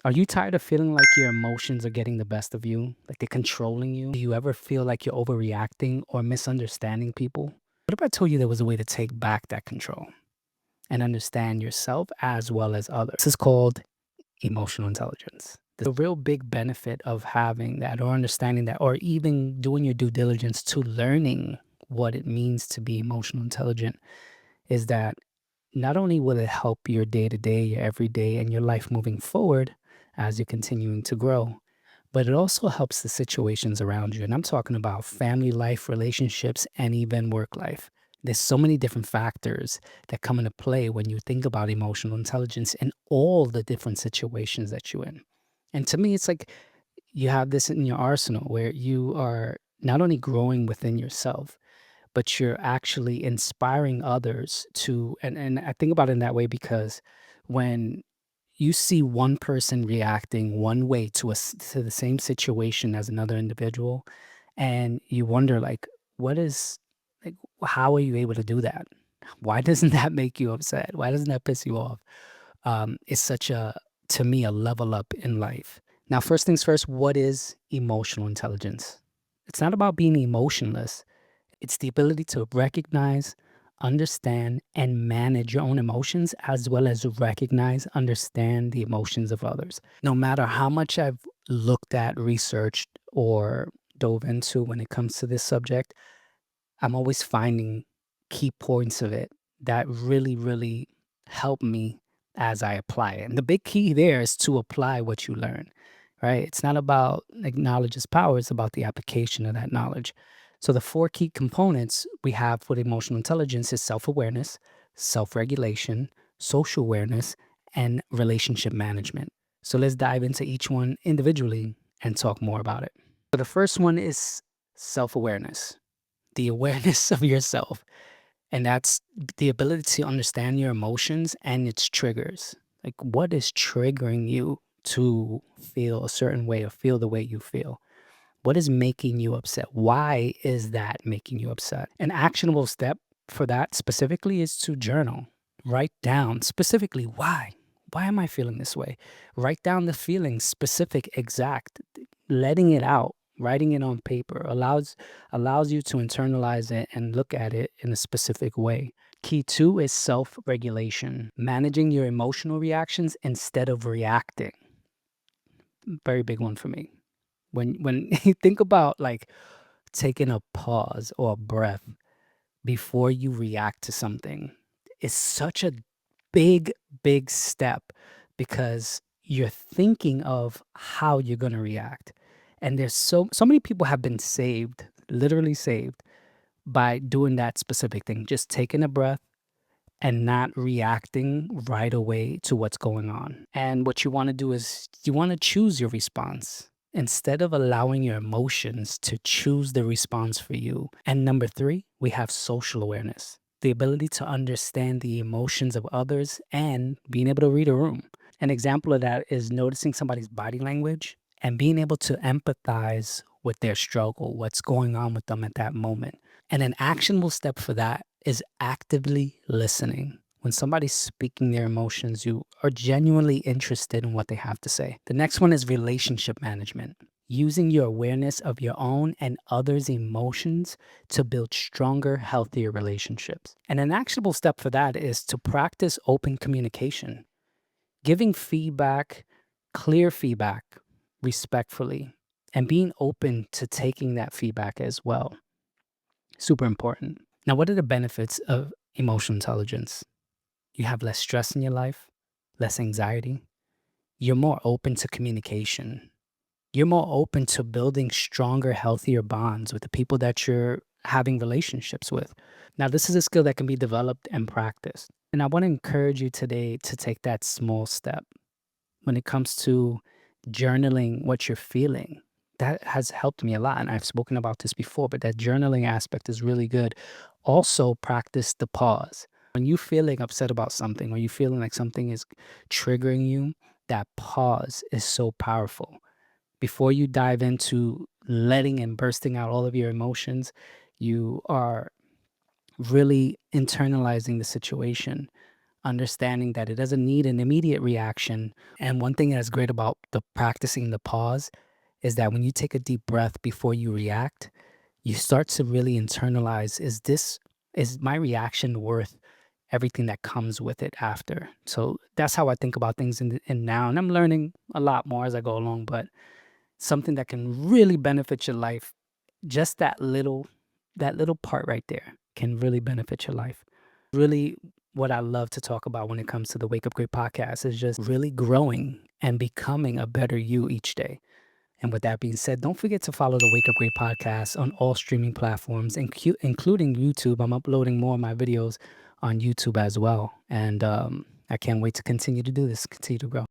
Are you tired of feeling like your emotions are getting the best of you? Like they're controlling you? Do you ever feel like you're overreacting or misunderstanding people? What if I told you there was a way to take back that control and understand yourself as well as others? This is called emotional intelligence. The real big benefit of having that or understanding that, or even doing your due diligence to learning what it means to be emotional intelligent, is that not only will it help your day to day, your everyday, and your life moving forward as you're continuing to grow, but it also helps the situations around you. And I'm talking about family life, relationships, and even work life. There's so many different factors that come into play when you think about emotional intelligence in all the different situations that you're in. And to me, it's like you have this in your arsenal where you are not only growing within yourself, but you're actually inspiring others to, and I think about it in that way because when you see one person reacting one way to the same situation as another individual, and you wonder like, what is like, how are you able to do that? Why doesn't that make you upset? Why doesn't that piss you off? It's such a, to me, a level up in life. Now, first things first, what is emotional intelligence? It's not about being emotionless. It's the ability to recognize, understand, and manage your own emotions, as well as recognize, understand the emotions of others. No matter how much I've looked at, researched, or dove into when it comes to this subject, I'm always finding key points of it that really, really help me as I apply it. And the big key there is to apply what you learn, right? It's not about like knowledge is power, it's about the application of that knowledge. So the four key components we have with emotional intelligence is self-awareness, self-regulation, social awareness, and relationship management. So let's dive into each one individually and talk more about it. So the first one is self-awareness, the awareness of yourself. And that's the ability to understand your emotions and its triggers. Like, what is triggering you to feel a certain way or feel the way you feel? What is making you upset? Why is that making you upset? An actionable step for that specifically is to journal. Write down specifically why. Why am I feeling this way? Write down the feelings, specific, exact, letting it out, writing it on paper allows you to internalize it and look at it in a specific way. Key two is self-regulation, managing your emotional reactions instead of reacting. Very big one for me. When you think about like taking a pause or a breath before you react to something is such a big, big step because you're thinking of how you're going to react. And there's so many people have been saved, literally saved by doing that specific thing, just taking a breath and not reacting right away to what's going on. And what you want to do is you want to choose your response instead of allowing your emotions to choose the response for you. And number three, we have social awareness, the ability to understand the emotions of others and being able to read a room. An example of that is noticing somebody's body language and being able to empathize with their struggle, what's going on with them at that moment. And an actionable step for that is actively listening. When somebody's speaking their emotions, you are genuinely interested in what they have to say. The next one is relationship management, using your awareness of your own and others' emotions to build stronger, healthier relationships. And an actionable step for that is to practice open communication, giving feedback, clear feedback, respectfully, and being open to taking that feedback as well. Super important. Now, what are the benefits of emotional intelligence? You have less stress in your life, less anxiety. You're more open to communication. You're more open to building stronger, healthier bonds with the people that you're having relationships with. Now, this is a skill that can be developed and practiced. And I want to encourage you today to take that small step when it comes to journaling what you're feeling. That has helped me a lot. And I've spoken about this before, but that journaling aspect is really good. Also, practice the pause. When you're feeling upset about something or you're feeling like something is triggering you, that pause is so powerful. Before you dive into letting and bursting out all of your emotions, you are really internalizing the situation, understanding that it doesn't need an immediate reaction. And one thing that's great about the practicing the pause is that when you take a deep breath before you react, you start to really internalize, is my reaction worth everything that comes with it after? So that's how I think about things in now. And I'm learning a lot more as I go along, but something that can really benefit your life, just that little part right there can really benefit your life. Really, what I love to talk about when it comes to the Wake Up Great podcast is just really growing and becoming a better you each day. And with that being said, don't forget to follow the Wake Up Great podcast on all streaming platforms, including YouTube. I'm uploading more of my videos on YouTube as well. And I can't wait to continue to do this, continue to grow.